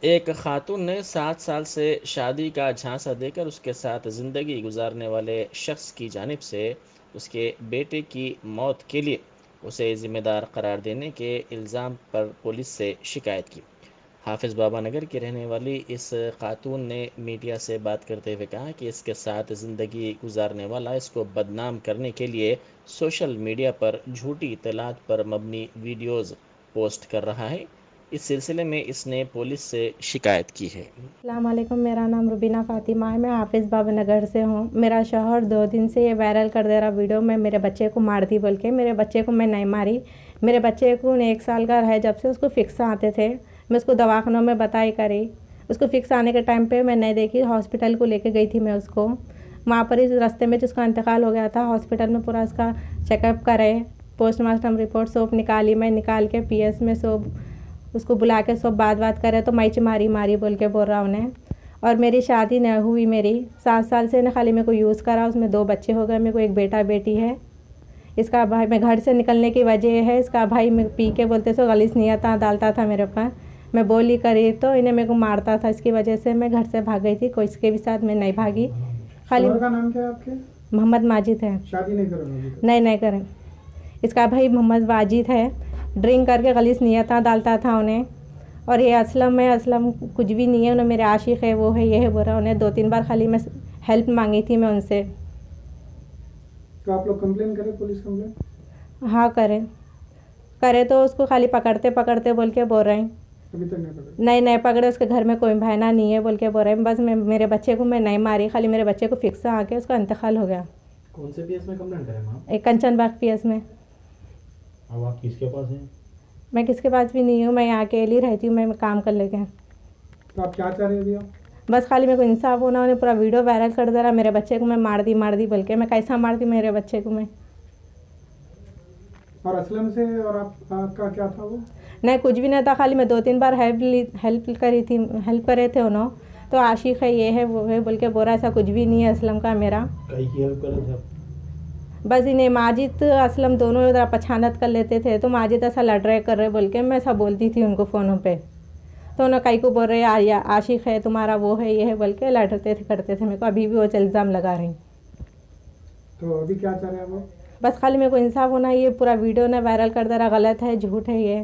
एक खातून ने 7 साल से शादी का झांसा देकर उसके साथ ज़िंदगी गुजारने वाले शख्स की जानिब से उसके बेटे की मौत के लिए उसे ज़िम्मेदार करार देने के इल्ज़ाम पर पुलिस से शिकायत की। हाफिज़ बाबा नगर की रहने वाली इस खातून ने मीडिया से बात करते हुए कहा कि इसके साथ ज़िंदगी गुजारने वाला इसको बदनाम करने के लिए सोशल मीडिया पर झूठी इत्तलात पर मबनी वीडियोज़ पोस्ट कर रहा है। इस सिलसिले में इसने पुलिस से शिकायत की है। अस्सलाम वालेकुम, मेरा नाम रुबीना फ़ातिमा है। मैं हाफिज़ बाबा नगर से हूँ। मेरा शौहर 2 दिन से ये वायरल कर दे रहा वीडियो में मेरे बच्चे को मार दी बोल के। मेरे बच्चे को मैं नहीं मारी। मेरे बच्चे को 1 साल का है जब से उसको फिक्स आते थे। मैं उसको दवाखानों में बताई करी। उसको फिक्स आने के टाइम पे मैं नहीं देखी, हॉस्पिटल को लेके गई थी मैं उसको। वहाँ पर इस रास्ते में जिसका इंतकाल हो गया था, हॉस्पिटल में पूरा उसका चेकअप करे, पोस्टमार्टम रिपोर्ट सब निकाली। मैं निकाल के पीएस में सब उसको बुला के सब बात करे तो मैच मारी मारी बोल के बोल रहा उन्हें। और मेरी शादी न हुई, मेरी 7 साल से न खाली मेरे को यूज़ करा। उसमें 2 बच्चे हो गए, मेरे को एक बेटा बेटी है। इसका भाई, मैं घर से निकलने की वजह है इसका भाई मैं पी के बोलते सो गलीस नियत डालता था मेरे ऊपर। मैं बोली करी तो इन्हें मेरे को मारता था। इसकी वजह से मैं घर से भाग गई थी। कोई इसके भी साथ मैं नहीं भागी। खाली शौहर का नाम क्या है आपके? मोहम्मद माजिद है। शादी नहीं करोगे अभी तक? नहीं करें। इसका भाई मोहम्मद वाजिद है। ड्रिंक करके गलीस नियत डालता था उन्हें। और ये असलम है, असलम कुछ भी नहीं है। उन्हें मेरे आशिक है, वो है, ये है, बोल रहा। उन्हें 2-3 बार खाली मैं हेल्प मांगी थी मैं उनसे। तो आप लोग कंप्लेन करें, पुलिस कंप्लेन? हाँ करे तो उसको खाली पकड़ते पकड़ते बोल के बोल रहे हैं। अभी तक नहीं पकड़े? नहीं पकड़े। उसके घर में कोई बहना नहीं है बोल के बोल रहे हैं। बस मैं मेरे बच्चे को मैं नहीं मारी, खाली मेरे बच्चे को फिक्स आके उसका इंतकाल हो गया। कौन से पीएस में कंप्लेंट करें मैम? एक कंचन बाग पीएस में। अब आप किसके पास हैं? मैं किसके पास भी नहीं हूँ, मैं यहाँ अकेली रहती हूँ। मैं काम कर लेके। तो आप क्या चाह रहे हैं अभी आप? बस खाली मेरे को इंसाफ होना। उन्हें पूरा वीडियो वायरल कर दे रहा मेरे बच्चे को मैं मार दी बोल के। मैं कैसा मारती मेरे बच्चे को मैं? और असलम से और आपका क्या था वो? नहीं, कुछ भी नहीं था। खाली मैं 2-3 बार हेल्प करी थी, हेल्प करे थे उन्होंने। तो आशिक है, ये है, वो है बोल के बोरा। ऐसा कुछ भी नहीं है असलम का मेरा। कई की हेल्प करे थे आप? बस इन्हें माजिद असलम दोनों इधर पछानत कर लेते थे। तो माजिद ऐसा लड़ रहे कर रहे बोल के मैं ऐसा बोलती थी उनको फ़ोनों पे। तो उन्हें कई को बोल रहे आशिक है तुम्हारा, वो है, ये है बोल के लड़ते थे करते थे मेरे को। अभी भी वो इल्ज़ाम लगा रही। तो अभी क्या चाह रहे हैं आप? बस खाली मेरे को इंसाफ होना। ये पूरा वीडियो ने वायरल कर दे रहा, गलत है, झूठ है ये।